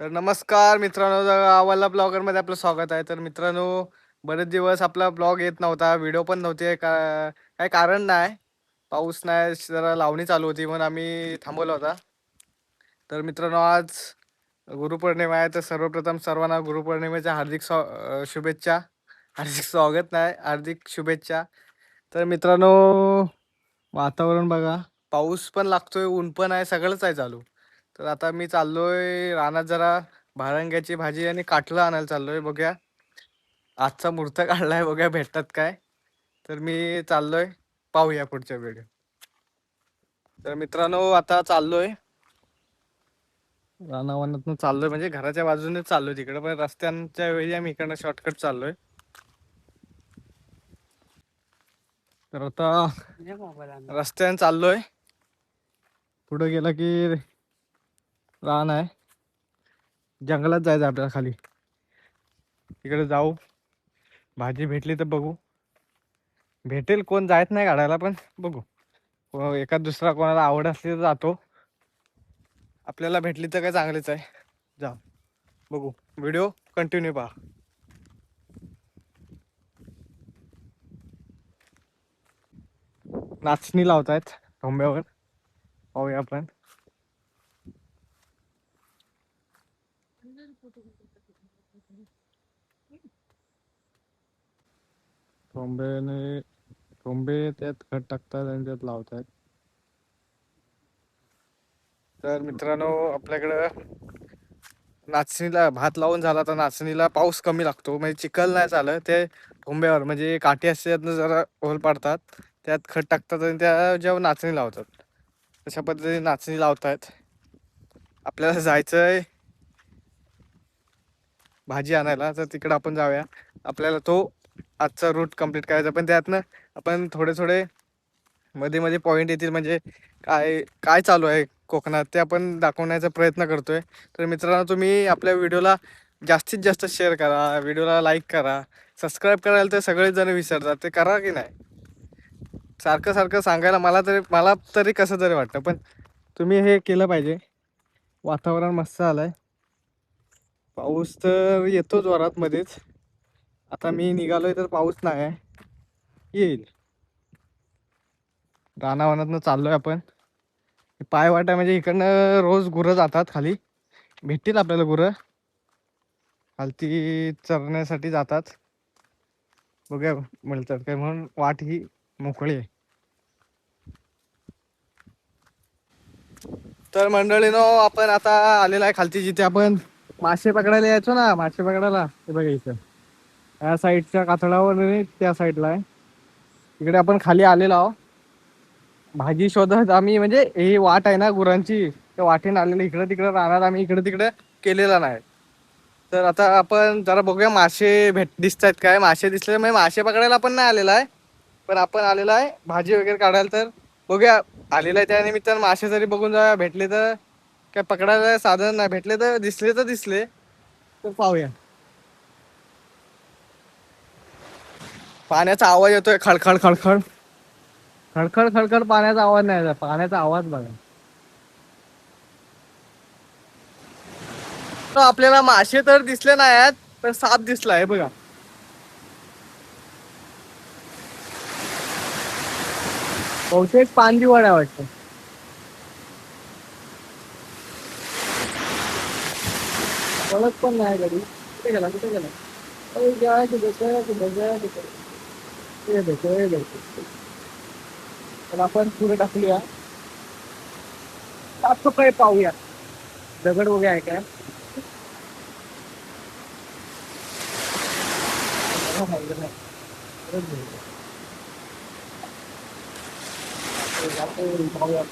तर नमस्कार मित्रांनो, आवाला ब्लॉगरमध्ये आपलं स्वागत आहे. तर मित्रांनो, बरेच दिवस आपला ब्लॉग येत नव्हता, व्हिडिओ पण नव्हते. काही कारण नाही, पाऊस नाही, जरा लावणी चालू होती म्हणून आम्ही थांबवला होता. तर मित्रांनो, आज गुरुपौर्णिमा आहे. तर सर्वप्रथम सर्वांना गुरुपौर्णिमेच्या शुभेच्छा. हार्दिक स्वागत नाही, हार्दिक शुभेच्छा. तर मित्रांनो, वातावरण बघा, पाऊस पण लागतोय, ऊन पण आहे, सगळंच आहे चालू. तर आता मी चाललोय रानात, जरा भारंग्याची भाजी आणि काटलं आणायला चाललोय. बघूया आजचा मुहूर्त काढलाय, बघूया भेटतात काय. तर मी चाललोय, पाहूया पुढच्या व्हिडिओ. तर मित्रांनो, आता चाललोय रानावनातून, चाललोय म्हणजे घराच्या बाजूने चाललोय तिकडे, पण रस्त्यांच्या वेळी आम्ही इकडनं शॉर्टकट चाललोय. तर आता रस्त्याने चाललोय, पुढे गेला की रान आहे, जंगलात जायचं आपल्याला खाली. तिकडे जाऊ, भाजी भेटली तर बघू, भेटेल कोण जायत नाही काढायला, पण बघू. एखाद दुसरा कोणाला आवड असली तर जातो, आपल्याला भेटली तर काय चांगलीच आहे. जा, बघू, व्हिडिओ कंटिन्यू पहा. नाचणी लावतायत ठोंब्यावर, पाहूया आपण. ठोंबेने ठोंबे त्यात खत टाकतात आणि त्यात लावतायत. तर मित्रांनो, आपल्याकडं नाचणीला भात लावून झाला, तर नाचणीला पाऊस कमी लागतो, म्हणजे चिखल नाही चालत. ते ठोंब्यावर म्हणजे काठी असते, त्यातनं जरा होल पाडतात, त्यात खत टाकतात आणि त्या जेव्हा नाचणी लावतात, तशा पद्धतीने नाचणी लावतायत. आपल्याला जायचंय भाजी आणायला, तर तिकडं आपण जाऊया. आपल्याला तो आजचा रूट कंप्लीट करायचा, पण त्यातनं आपण थोडे थोडे मध्ये मध्ये पॉईंट येतील, म्हणजे काय काय चालू आहे कोकणात ते आपण दाखवण्याचा प्रयत्न करतोय. तर मित्रांनो, तुम्ही आपल्या व्हिडिओला जास्तीत जास्त शेअर करा, व्हिडिओला लाईक करा, सबस्क्राईब करायला तर सगळेच जण विसरतात, ते करा की नाही. सारखं सारखं सांगायला मला तरी कसं तरी वाटतं, पण तुम्ही हे केलं पाहिजे. वातावरण मस्त आलंय, पाऊस तर येतो जोरात मध्येच. आता मी निघालोय तर पाऊस नाही आहे, येईल. रानावनातनं चाललोय आपण, पाय वाटा म्हणजे इकडनं रोज गुरं जातात खाली, भेटतील आपल्याला गुरं, खालती चरण्यासाठी जातात. बघूया मिळतात काय, म्हणून वाट ही मोकळी आहे. तर मंडळीनो, आपण आता आलेला आहे खालती, जिथे आपण मासे पकडायला यायचो ना, मासे पकडायला. हे बघा इथं, या साईडच्या कातळावर आणि त्या साईडला आहे, तिकडे आपण खाली आलेलो आहो. भाजी शोधत आम्ही, म्हणजे ही वाट आहे ना गुरांची, त्या वाटेने आलेलं. इकडं तिकडं राहणार आम्ही, इकडे तिकडे केलेला नाही. तर आता आपण जरा बघूया मासे दिसत आहेत काय. मासे दिसले, म्हणजे मासे पकडायला पण नाही आलेला आहे, पण आपण आलेला आहे भाजी वगैरे काढायला. तर बघूया, आलेला आहे त्या निमित्तानं मासे जरी बघून जाऊया, भेटले तर काय पकडायला साधन नाही, भेटले तर दिसले तर पाहूया. पाण्याचा आवाज येतोय, खडखड खडखड खडखड खडखड. पाण्याचा आवाज नाही, पाण्याचा आवाज बघा. तर आपल्याला मासे तर दिसले नाही आहेत, पण साप दिसलाय बघा. बहुतेक पानजीवाड आहे वाटतं. कळत पण नाही कधी कुठे गेला, कुठे गेला. तर आपण पुढे टाकूया, साफ सफाई पाहूया. दगड वगैरे आहे काय. पाहूया.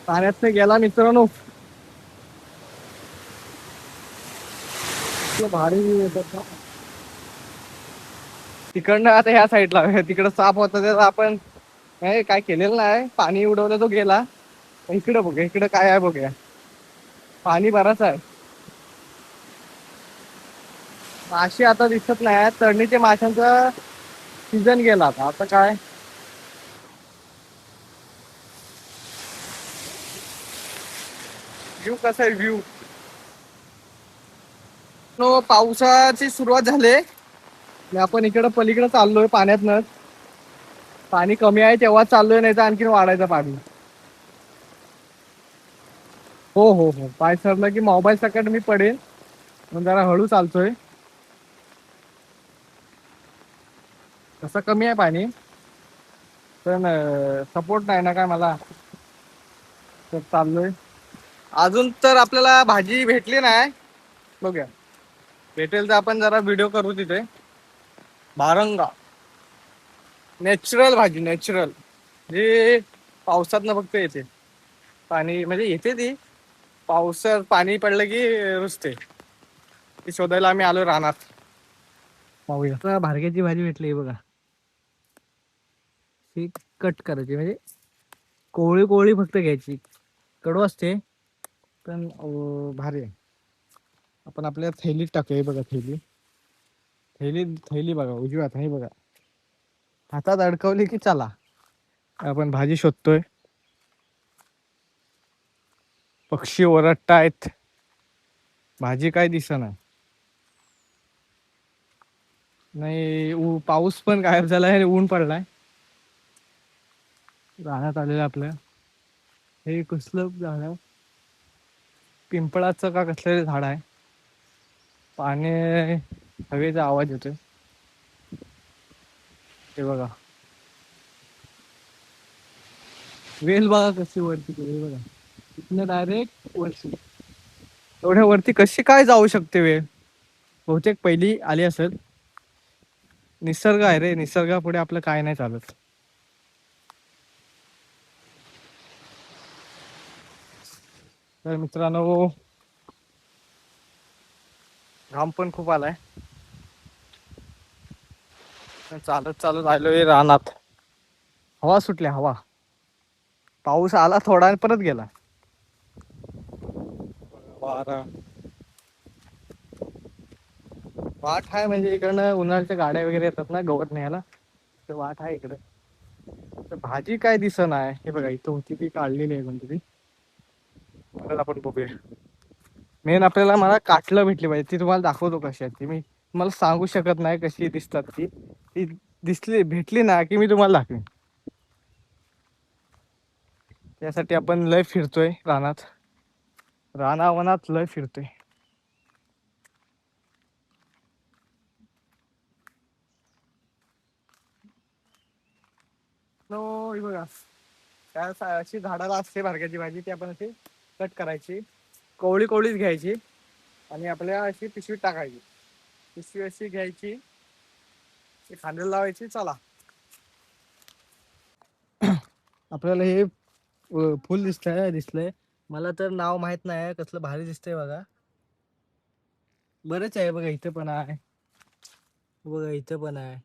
पाण्यात गेला मित्रांनो, भारी येतात ना. तिकडनं आता ह्या साईडला तिकडं साप होता, त्याचा आपण काय केलेलं नाही, पाणी उडवलं तो गेला. इकडे बघूया, इकडे काय आहे बघूया. पाणी बराच आहे, मासे आता दिसत नाही. तळणीच्या माशांचा सीझन गेला आता. आता काय व्ह्यू कसा आहे व्ह्यू. पावसाची सुरुवात झाली. आपण इकडं पलीकडे चाललोय पाण्यातनं. पाणी कमी आहे तेव्हा चाललोय, नाही तर आणखी वाढायचं पाणी. हो हो हो, पाय सरलं की मोबाईल सकट मी पडेल, म्हणून जरा हळू चालतोय. तसं कमी आहे पाणी, पण सपोर्ट नाही ना काय मला, तर चाललोय. अजून तर आपल्याला भाजी भेटली नाही, बघूया भेटेल तर आपण जरा व्हिडिओ करू तिथे. भारंगा नॅचरल भाजी, नॅचरल जे पावसात न फक्त येते. पाणी म्हणजे येते ती, पावसात पाणी पडलं की रुजते. ती शोधायला आम्ही आलो रानात. पाहूया, भारग्याची भाजी भेटली बघा. ती कट करायची, म्हणजे कोवळी कोवळी फक्त घ्यायची. कडू असते पण भारी आहे. आपण आपल्या थैलीत टाकूया. बघा थैली, थैली थैली बघा उजव्या हात, हे बघा हातात अडकवली की चला आपण भाजी शोधतोय. पक्षी ओरडतायत, भाजी काय दिसेना. नाही, पाऊस पण गायब झालाय आणि ऊन पडलाय. रानात आलेलं आपलं हे कसलं झाड आहे, पिंपळाचं का कसलं झाड आहे. पाणी, हवेचा आवाज येतोय. हे बघा वेल बघा कशी वरती गेली बघा, इथनं डायरेक्ट वरती. एवढ्या वरती कशी काय जाऊ शकते वेळ, बहुतेक पहिली आली असेल. निसर्ग आहे रे, निसर्गापुढे आपलं काय नाही चालत. तर मित्रांनो, घाम पण खूप आलाय. चालत चालत आलोय रानात. हवा सुटली, हवा. पाऊस आला थोडा आणि परत गेला. वारा, वाट आहे म्हणजे इकडनं उन्हाळ्याच्या गाड्या वगैरे येतात ना गवत न्यायला, तर वाट आहे इकडे. तर भाजी काय दिसत आहे. हे बघा इथं होती ती काढलेली आहे कोणतरी, आपण बघूया. मेन आपल्याला मला काटलं भेटली पाहिजे, ती तुम्हाला दाखवतो कशी आहे ती. मी तुम्हाला सांगू शकत नाही कशी दिसतात ती. ती दिसली भेटली ना की मी तुम्हाला दाखवेन. त्यासाठी आपण लय फिरतोय रानात, रानावनात लय फिरतोय. नो, बघा त्या अशी झाडाला असते भारक्याची भाजी, ती आपण अशी कट करायची, कोवळी कोवळीच घ्यायची आणि आपल्या अशी पिशवीत टाकायची. पिशवी अशी घ्यायची, खांद्याला लावायची, चला. आपल्याला हे फुल दिसलंय. मला तर नाव माहित नाही, कसलं भारी दिसतंय बघा. बरेच आहे बघा, इथं पण आहे बघा, इथं पण आहे.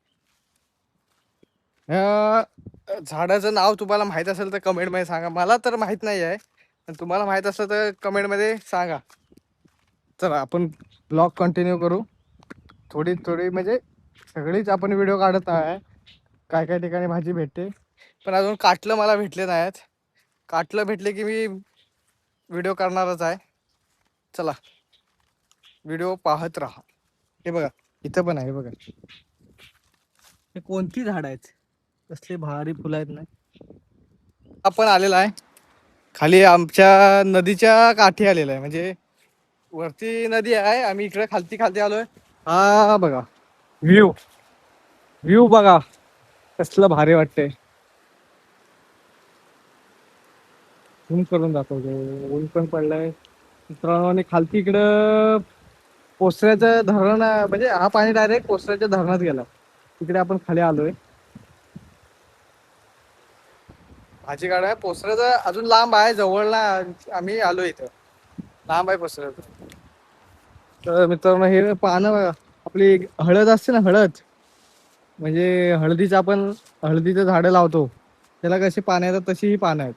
झाडाचं नाव तुम्हाला माहित असेल तर कमेंट मध्ये सांगा. मला तर माहित नाही आहे, तुम्हाला माहित असलं तर कमेंट मध्ये सांगा. चला आपण ब्लॉग कंटिन्यू करू. थोडी थोडी म्हणजे सगळीच आपण व्हिडिओ काढत आहे. काय काय ठिकाणी भाजी भेटते, पण अजून काटलं मला भेटले नाहीत. काटलं भेटले की मी व्हिडिओ करणारच आहे. चला व्हिडिओ पाहत राहा. हे बघा इथं पण आहे बघा. हे कोणती झाड आहेत, कसले भारी फुलं आहेत ना. आपण आलेला आहे खाली, आमच्या नदीच्या काठी आलेला आहे. म्हणजे वरती नदी आहे, आम्ही इकडे खालती खालती आलोय. हा बघा व्ह्यू, व्ह्यू बघा कसलं भारी वाटतंय. झूम करून दाखवतो, ऊन पण पडलाय मित्रांनो. आणि खालती इकडं पोसऱ्याचं धरण, म्हणजे हा पाणी डायरेक्ट पोसऱ्याच्या धरणात गेला. तिकडे आपण खाली आलोय. भाजी काढाय पोसऱ्याचं अजून लांब आहे, जवळ ना आम्ही आलो इथं, लांब आहे पोसऱ्याचं. तर मित्रांनो हे पानं बघा, आपली हळद असते ना, हळद म्हणजे हळदीचं, आपण हळदीचं झाडं लावतो त्याला कशी पानं येतात, तशी ही पानं आहेत.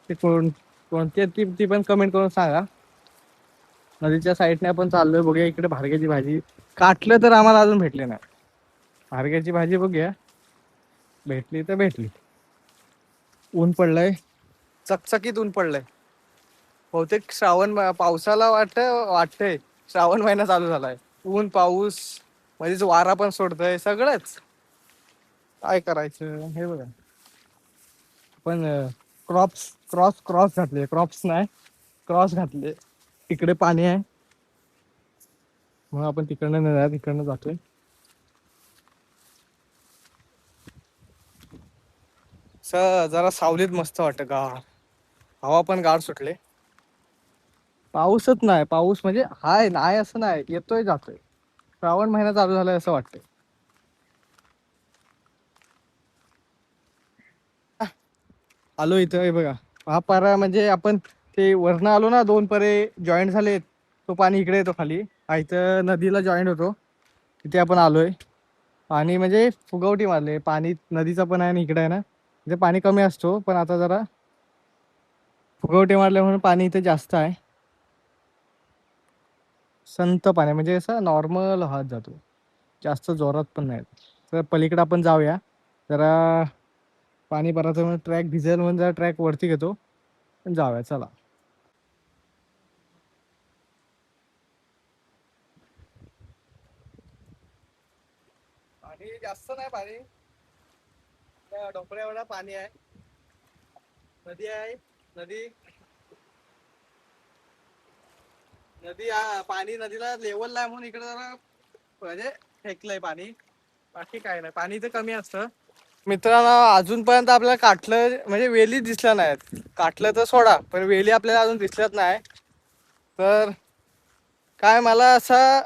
ते कोणती ती ती पण कमेंट करून सांगा. नदीच्या साईडने आपण चाललोय, बघूया इकडे भारग्याची भाजी. काटलं तर आम्हाला अजून भेटले नाही. भारग्याची भाजी बघूया, भेटली तर भेटली. ऊन पडलंय, चकचकीत ऊन पडलंय. बहुतेक पावसाला वाटतंय श्रावण महिना चालू झालाय. ऊन पाऊस मध्येच वारा पण सोडतोय सगळंच. काय करायचं हे बघा. पण क्रॉस घातले, क्रॉप्स नाही क्रॉस घातले. तिकडे पाणी आहे मग आपण तिकडनं नाही जात, इकडनं जातोय. जरा सावलीत मस्त वाटत गार, हवा पण गार सुटले. पाऊसच नाही, पाऊस म्हणजे हाय नाही असं नाही, येतोय जातोय. श्रावण महिना चालू झालाय असं वाटतंय. आलो इथं हे बघा. हा पारा म्हणजे आपण ते वरनं आलो ना, 2 परे जॉईंट झालेत. तो पाणी इकडे येतो खाली. हा इथं नदीला जॉईंट होतो, तिथे आपण आलोय. पाणी म्हणजे फुगवटी मारले पाणी, नदीचं पण आहे आणि इकडे आहे ना, इथे पाणी कमी असतो पण आता जरा फुगवटी मारले म्हणून पाणी इथे जास्त आहे. संत पाणी म्हणजे असं नॉर्मल वाहत जातो, जास्त जोरात पण नाही. तर पलीकडे आपण जाऊया जरा, पाणी भरायचं म्हणून ट्रॅक भिजेल म्हणून जरा ट्रॅक वरती घेतो पण जाऊया चला. पाणी जास्त नाही, पाणी डोंगरा एवढा पाणी आहे. नदी आहे, नदी नदी पाणी नदीला लेवल नाही म्हणून इकडे जरा म्हणजे फेकलंय पाणी. बाकी काय नाही, पाणी तर कमी असतं. मित्रांनो अजूनपर्यंत आपल्याला काटलं म्हणजे वेली दिसल्या नाहीत. काटलं तर सोडा, पण वेली आपल्याला अजून दिसल्यात नाही. तर काय मला असं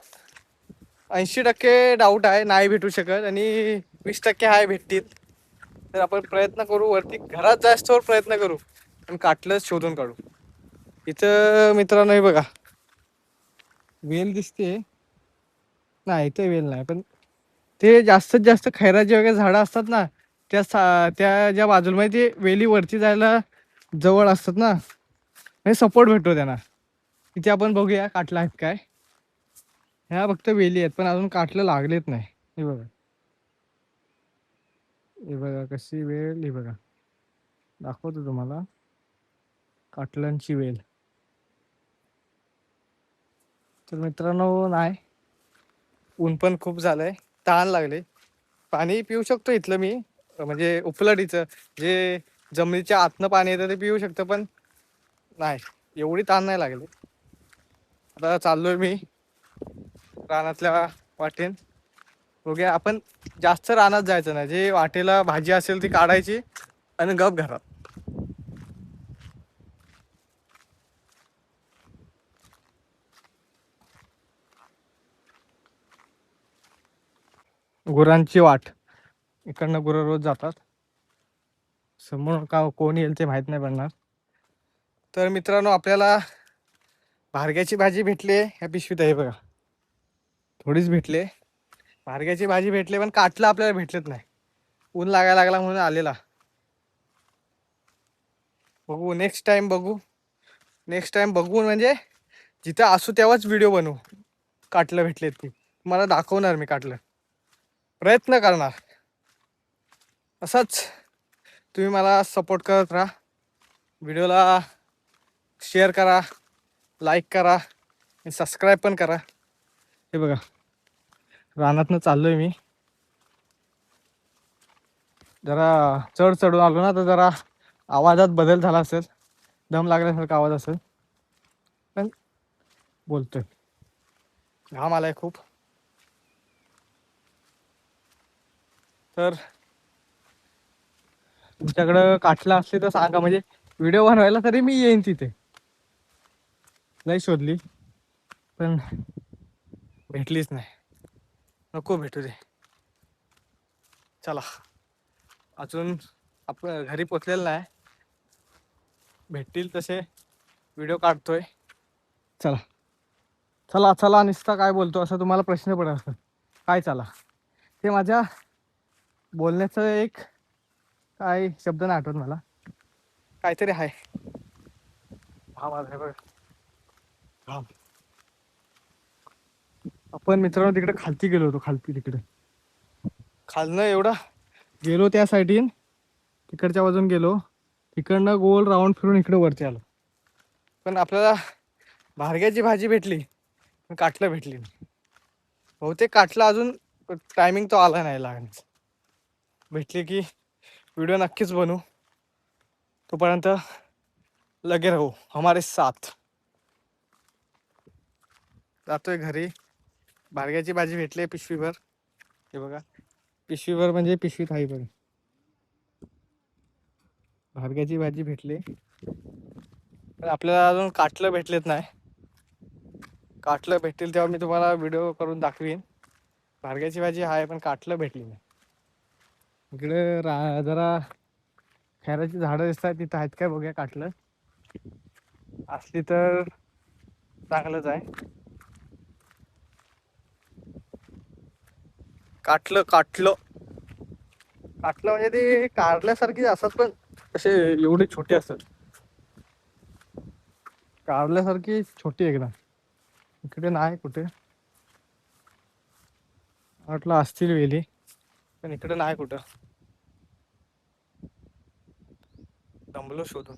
80% डाऊट आहे नाही भेटू शकत, आणि 20% आहे भेटतील. तर आपण प्रयत्न करू, वरती घरात जास्तवर प्रयत्न करू आणि काटलंच शोधून काढू. इथं मित्रांनो हे बघा, वेल दिसते नाही, इथे वेल नाही. पण ते जास्तीत जास्त खैराचे वगैरे झाडं असतात ना, त्या ज्या बाजूला म्हणजे ते वेली वरती जायला जवळ असतात ना, म्हणजे सपोर्ट भेटतो त्यांना. इथे आपण बघूया काटला आहेत काय. ह्या फक्त वेली आहेत पण अजून काटलं लागलेत नाही. हे बघा, हे बघा कशी वेल, हे बघा दाखवतो तुम्हाला काटलांची वेल. तर मित्रांनो नाही, ऊन पण खूप झालंय, तहान लागले. पाणी पिऊ शकतो इथलं मी, म्हणजे उपलढीचं जे जमिनीच्या आतनं पाणी येतं ते पिऊ शकतो, पण नाही एवढी तहान नाही लागली. आता चाललोय मी रानातल्या वाटेन. बघूया, आपण जास्त रानात जायचं नाही, जे वाटेला भाजी असेल ती काढायची आणि गप घरात. गुरांची वाट, इकडनं गुरं रोज जातात. समोर का कोण येईल ते माहित नाही पडणार. तर मित्रांनो आपल्याला भारग्याची भाजी भेटली ह्या पिशवीत आहे बघा, थोडीच भेटले. भारग्याची भाजी भेटली पण काटलं आपल्याला भेटलेत नाही. ऊन लागायला लागला म्हणून आलेला. बघू नेक्स्ट टाइम, बघू नेक्स्ट टाइम बघू, म्हणजे जिथं असू तेव्हाच व्हिडिओ बनवू. काटलं भेटलेत की मला दाखवणार, मी काटलं प्रयत्न करणार. असंच तुम्ही मला सपोर्ट करत राहा. व्हिडिओला शेअर करा, लाईक करा आणि सबस्क्राईब पण करा. हे बघा रानातनं चाललोय मी, जरा चढ चढून आलो ना, तर जरा आवाजात बदल झाला असेल, दम लागल्यासारखा आवाज असेल, पण बोलतोय. घाम आलाय खूप. तर तुमच्याकडं काटला असले तर सांगा, म्हणजे व्हिडिओ बनवायला तरी मी येईन तिथे. लय शोधली पण भेटलीच नाही. नको भेटू दे, चला अजून आपण घरी पोचलेलं नाही. भेटतील तसे व्हिडिओ काढतोय. चला चला चला, नुसता काय बोलतो असं तुम्हाला प्रश्न पडत असतात. काय चला, ते माझ्या बोलण्याचं एक काय शब्द नाही आठवत मला, काहीतरी आहे. हा माझा बघ घाम. आपण मित्रांनो तिकडे खालती गेलो होतो, खालती तिकडे खालनं एवढा गेलो त्या साईडीन, तिकडच्या बाजून गेलो, तिकडनं गोल राऊंड फिरून इकडे वरती आलो. पण आपल्याला भार्ग्याची भाजी भेटली पण काटलं भेटली नाही. बहुतेक काटलं अजून टायमिंग तो आला नाही लागण्याचा. भेटली की व्हिडिओ नक्कीच बनवू. तोपर्यंत लगे राहू हमारे साथ. जातोय घरी. भार्ग्याची भाजी भेटली पिशवीभर. हे बघा पिशवीभर म्हणजे पिशवीत आहे बघ. भार्ग्याची भाजी भेटली पण आपल्याला अजून काटलं भेटलेत नाही. काटलं भेटतील तेव्हा मी तुम्हाला व्हिडिओ करून दाखवीन. भार्ग्याची भाजी आहे पण काटलं भेटली नाही. इकडे जरा खैराची झाडं दिसतात तिथं आहेत काय बघूया काटलं. असली तर चांगलंच आहे. काटलं काटलं काटलं म्हणजे ते कारल्यासारखी असतात पण असे एवढे छोटे असतात. कारल्यासारखी छोटी एकदम. इकडे नाही कुठे. वाटलं असतील वेली पण इकडे नाही कुठं. दमलो शोधून.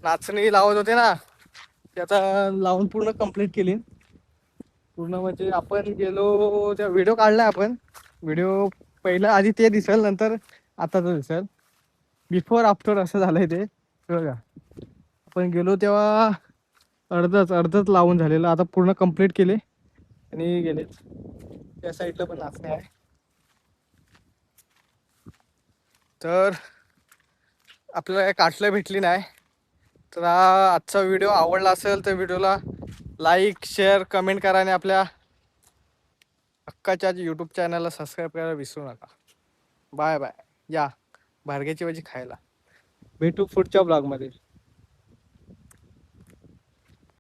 नाचणी लावत होते ना ते आता लावून पूर्ण कंप्लीट केली. पूर्ण म्हणजे आपण गेलो त्या व्हिडिओ काढलाय आपण. व्हिडिओ पहिला आधी ते दिसेल नंतर आताच दिसेल. बिफोर आफ्टर असं झालंय ते बघा. आपण गेलो तेव्हा अर्धच लावून झालेलं. आता पूर्ण कंप्लीट केले आणि गेले. त्या साईडला पण नाचणे आहे. तर आपल्याला काय काटलं भेटली नाही. तर आजचा व्हिडिओ आवडला असेल तर व्हिडिओला लाईक शेअर कमेंट करा आणि आपल्या हक्काच्या यूट्यूब चॅनलला सबस्क्राईब करायला विसरू नका. Bye bye. या भार्ग्याची भाजी खायला. भेटू पुढच्या ब्लॉगमध्ये.